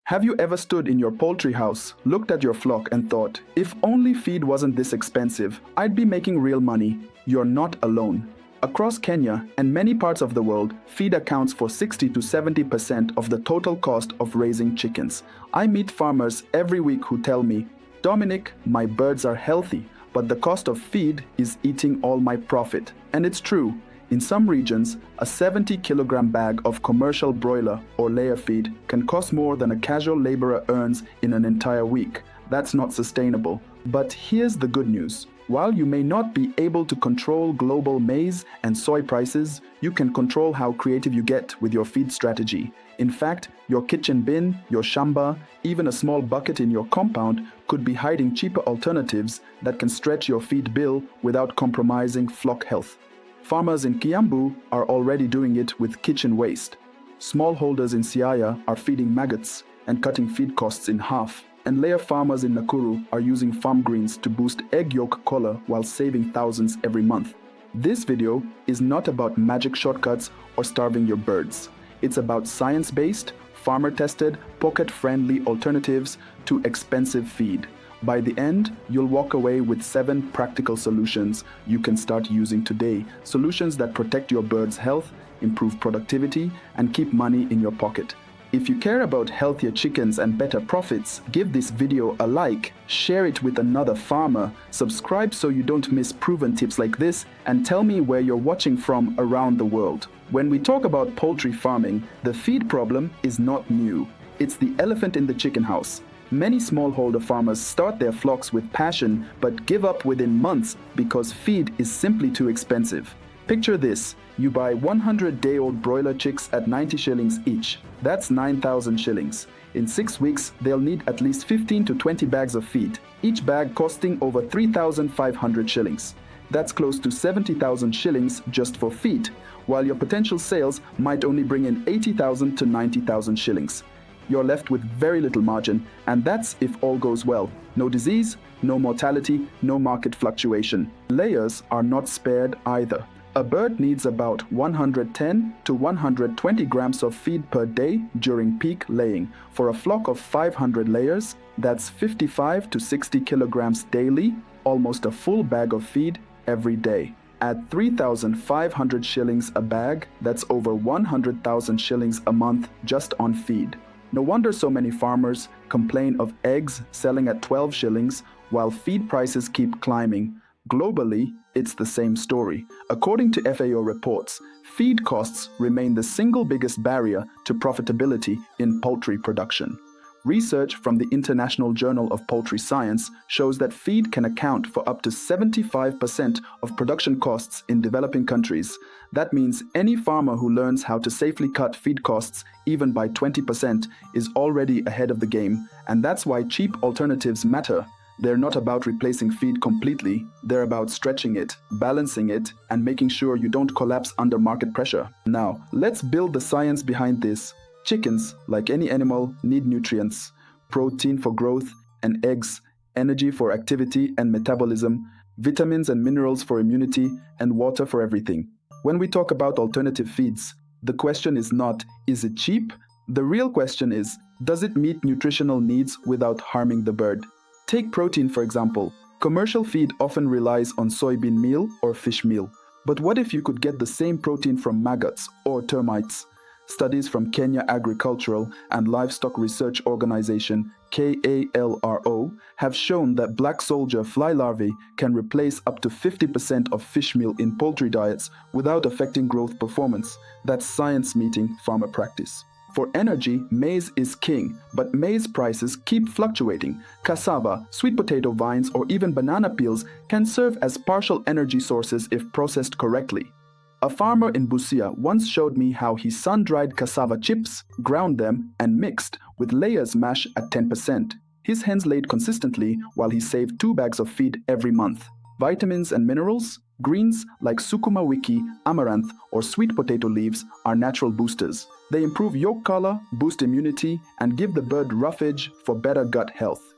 Have you ever stood in your poultry house, looked at your flock and thought, if only feed wasn't this expensive, I'd be making real money? You're not alone. Across Kenya and many parts of the world, feed accounts for 60 to 70% of the total cost of raising chickens. I meet farmers every week who tell me, Dominic, my birds are healthy, but the cost of feed is eating all my profit. And it's true. In some regions, a 70-kilogram bag of commercial broiler or layer feed can cost more than a casual laborer earns in an entire week. That's not sustainable. But here's the good news. While you may not be able to control global maize and soy prices, you can control how creative you get with your feed strategy. In fact, your kitchen bin, your shamba, even a small bucket in your compound could be hiding cheaper alternatives that can stretch your feed bill without compromising flock health. Farmers in Kiambu are already doing it with kitchen waste. Smallholders in Siaya are feeding maggots and cutting feed costs in half. And layer farmers in Nakuru are using farm greens to boost egg yolk color while saving thousands every month. This video is not about magic shortcuts or starving your birds. It's about science-based, farmer-tested, pocket-friendly alternatives to expensive feed. By the end, you'll walk away with 7 practical solutions you can start using today. Solutions that protect your bird's health, improve productivity, and keep money in your pocket. If you care about healthier chickens and better profits, give this video a like, share it with another farmer, subscribe so you don't miss proven tips like this, and tell me where you're watching from around the world. When we talk about poultry farming, the feed problem is not new. It's the elephant in the chicken house. Many smallholder farmers start their flocks with passion but give up within months because feed is simply too expensive. Picture this, you buy 100-day-old broiler chicks at 90 shillings each. That's 9,000 shillings. In 6 weeks, they'll need at least 15 to 20 bags of feed, each bag costing over 3,500 shillings. That's close to 70,000 shillings just for feed, while your potential sales might only bring in 80,000 to 90,000 shillings. You're left with very little margin, and that's if all goes well. No disease, no mortality, no market fluctuation. Layers are not spared either. A bird needs about 110 to 120 grams of feed per day during peak laying. For a flock of 500 layers, that's 55 to 60 kilograms daily, almost a full bag of feed every day. At 3,500 shillings a bag, that's over 100,000 shillings a month just on feed. No wonder so many farmers complain of eggs selling at 12 shillings while feed prices keep climbing. Globally, it's the same story. According to FAO reports, feed costs remain the single biggest barrier to profitability in poultry production. Research from the International Journal of Poultry Science shows that feed can account for up to 75% of production costs in developing countries. That means any farmer who learns how to safely cut feed costs even by 20% is already ahead of the game, and that's why cheap alternatives matter. They're not about replacing feed completely, they're about stretching it, balancing it, and making sure you don't collapse under market pressure. Now, let's build the science behind this. Chickens, like any animal, need nutrients, protein for growth and eggs, energy for activity and metabolism, vitamins and minerals for immunity, and water for everything. When we talk about alternative feeds, the question is not, is it cheap? The real question is, does it meet nutritional needs without harming the bird? Take protein, for example. Commercial feed often relies on soybean meal or fish meal. But what if you could get the same protein from maggots or termites? Studies from Kenya Agricultural and Livestock Research Organization, KALRO, have shown that black soldier fly larvae can replace up to 50% of fish meal in poultry diets without affecting growth performance. That's science meeting farmer practice. For energy, maize is king, but maize prices keep fluctuating. Cassava, sweet potato vines, or even banana peels can serve as partial energy sources if processed correctly. A farmer in Busia once showed me how he sun-dried cassava chips, ground them, and mixed with layers mash at 10%. His hens laid consistently while he saved 2 bags of feed every month. Vitamins and minerals? Greens like sukuma wiki, amaranth, or sweet potato leaves are natural boosters. They improve yolk color, boost immunity, and give the bird roughage for better gut health.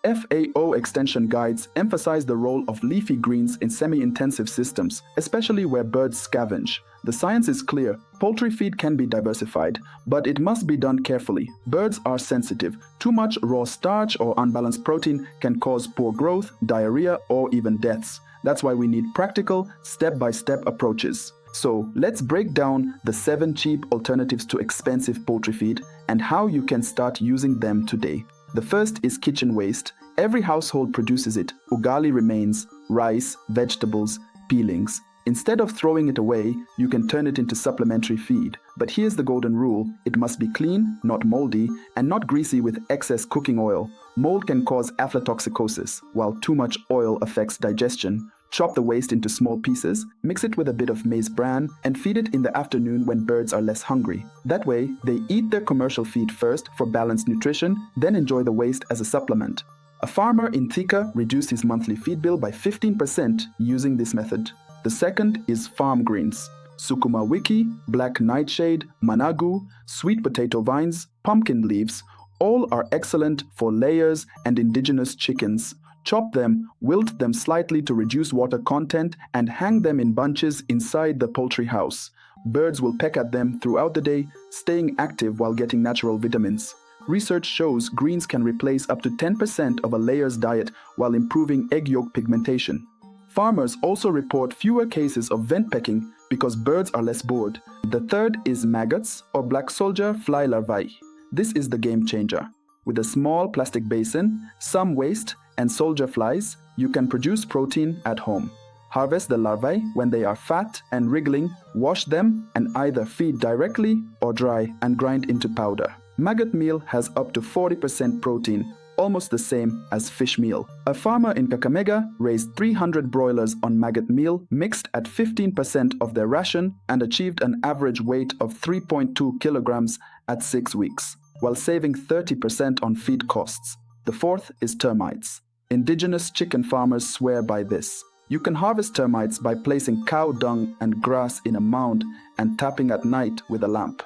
FAO extension guides emphasize the role of leafy greens in semi-intensive systems, especially where birds scavenge. The science is clear. Poultry feed can be diversified, but it must be done carefully. Birds are sensitive. Too much raw starch or unbalanced protein can cause poor growth, diarrhea, or even deaths. That's why we need practical, step-by-step approaches. So let's break down the 7 cheap alternatives to expensive poultry feed and how you can start using them today. The first is kitchen waste. Every household produces it. Ugali remains, rice, vegetables, peelings. Instead of throwing it away, you can turn it into supplementary feed. But here's the golden rule. It must be clean, not moldy, and not greasy with excess cooking oil. Mold can cause aflatoxicosis, while too much oil affects digestion. Chop the waste into small pieces, mix it with a bit of maize bran, and feed it in the afternoon when birds are less hungry. That way, they eat their commercial feed first for balanced nutrition, then enjoy the waste as a supplement. A farmer in Thika reduced his monthly feed bill by 15% using this method. The second is farm greens. Sukuma wiki, black nightshade, managu, sweet potato vines, pumpkin leaves, all are excellent for layers and indigenous chickens. Chop them, wilt them slightly to reduce water content, and hang them in bunches inside the poultry house. Birds will peck at them throughout the day, staying active while getting natural vitamins. Research shows greens can replace up to 10% of a layer's diet while improving egg yolk pigmentation. Farmers also report fewer cases of vent pecking because birds are less bored. The third is maggots or black soldier fly larvae. This is the game changer. With a small plastic basin, some waste, and soldier flies, you can produce protein at home. Harvest the larvae when they are fat and wriggling, wash them, and either feed directly or dry and grind into powder. Maggot meal has up to 40% protein, almost the same as fish meal. A farmer in Kakamega raised 300 broilers on maggot meal mixed at 15% of their ration and achieved an average weight of 3.2 kilograms at 6 weeks, while saving 30% on feed costs. The fourth is termites. Indigenous chicken farmers swear by this. You can harvest termites by placing cow dung and grass in a mound and tapping at night with a lamp.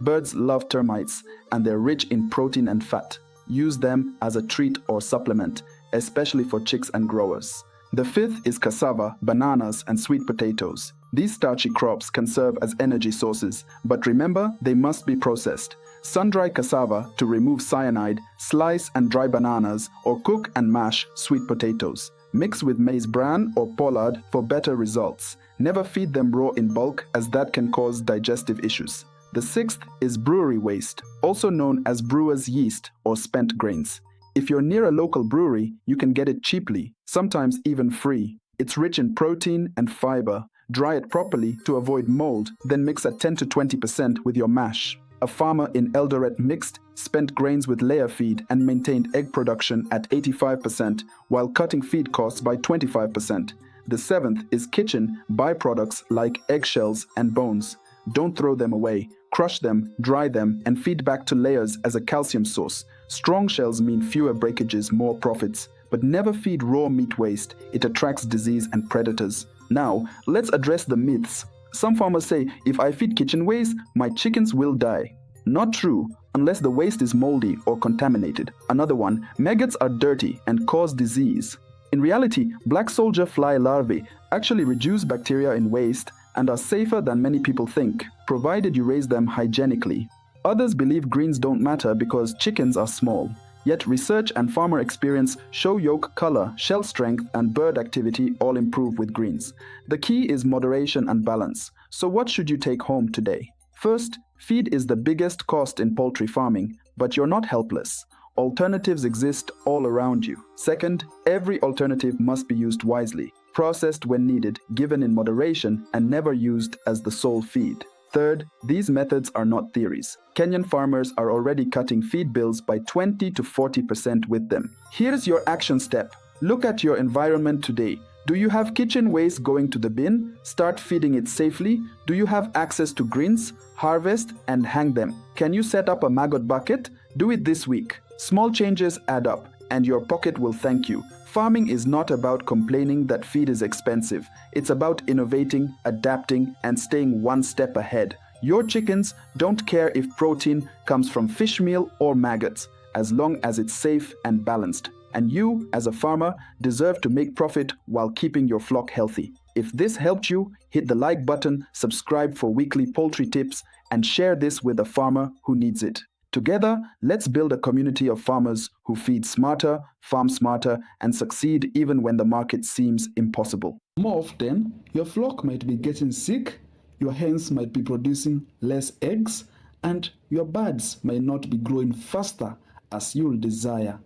Birds love termites, and they're rich in protein and fat. Use them as a treat or supplement, especially for chicks and growers. The fifth is cassava, bananas, and sweet potatoes. These starchy crops can serve as energy sources, but remember, they must be processed. Sun-dry cassava to remove cyanide, slice and dry bananas, or cook and mash sweet potatoes. Mix with maize bran or pollard for better results. Never feed them raw in bulk, as that can cause digestive issues. The sixth is brewery waste, also known as brewer's yeast or spent grains. If you're near a local brewery, you can get it cheaply, sometimes even free. It's rich in protein and fiber. Dry it properly to avoid mold, then mix at 10 to 20% with your mash. A farmer in Eldoret mixed spent grains with layer feed and maintained egg production at 85% while cutting feed costs by 25%. The seventh is kitchen byproducts like eggshells and bones. Don't throw them away. Crush them, dry them, and feed back to layers as a calcium source. Strong shells mean fewer breakages, more profits. But never feed raw meat waste. It attracts disease and predators. Now, let's address the myths. Some farmers say, if I feed kitchen waste, my chickens will die. Not true, unless the waste is moldy or contaminated. Another one, maggots are dirty and cause disease. In reality, black soldier fly larvae actually reduce bacteria in waste and are safer than many people think, provided you raise them hygienically. Others believe greens don't matter because chickens are small. Yet research and farmer experience show yolk color, shell strength, and bird activity all improve with greens. The key is moderation and balance. So what should you take home today? First, feed is the biggest cost in poultry farming, but you're not helpless. Alternatives exist all around you. Second, every alternative must be used wisely, processed when needed, given in moderation, and never used as the sole feed. Third, these methods are not theories. Kenyan farmers are already cutting feed bills by 20 to 40% with them. Here's your action step. Look at your environment today. Do you have kitchen waste going to the bin? Start feeding it safely. Do you have access to greens? Harvest and hang them. Can you set up a maggot bucket? Do it this week. Small changes add up, and your pocket will thank you. Farming is not about complaining that feed is expensive. It's about innovating, adapting, and staying one step ahead. Your chickens don't care if protein comes from fish meal or maggots, as long as it's safe and balanced. And you, as a farmer, deserve to make profit while keeping your flock healthy. If this helped you, hit the like button, subscribe for weekly poultry tips, and share this with a farmer who needs it. Together, let's build a community of farmers who feed smarter, farm smarter, and succeed even when the market seems impossible. More often, your flock might be getting sick, your hens might be producing less eggs, and your birds might not be growing faster as you'll desire.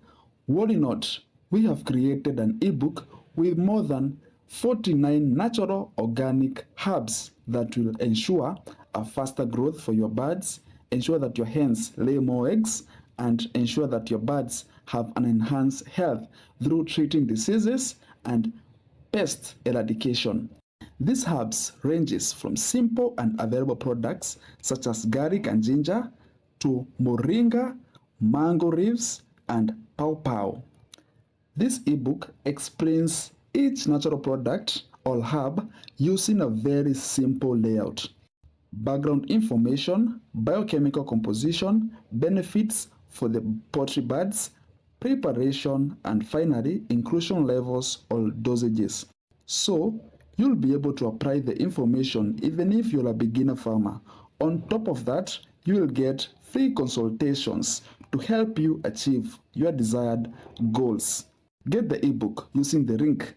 Worry not, we have created an ebook with more than 49 natural organic herbs that will ensure a faster growth for your birds, ensure that your hens lay more eggs, and ensure that your birds have an enhanced health through treating diseases and pest eradication. These herbs ranges from simple and available products such as garlic and ginger to moringa, mango leaves, and pawpaw. This ebook explains each natural product or herb using a very simple layout. Background information, biochemical composition, benefits for the poultry birds, preparation, and finally inclusion levels or dosages. So you'll be able to apply the information even if you're a beginner farmer. On top of that, you will get free consultations to help you achieve your desired goals. Get the ebook using the link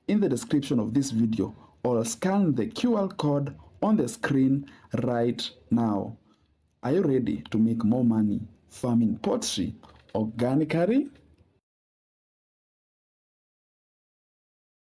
in the description of this video or scan the QR code on the screen right now. Are you ready to make more money farming poultry organically?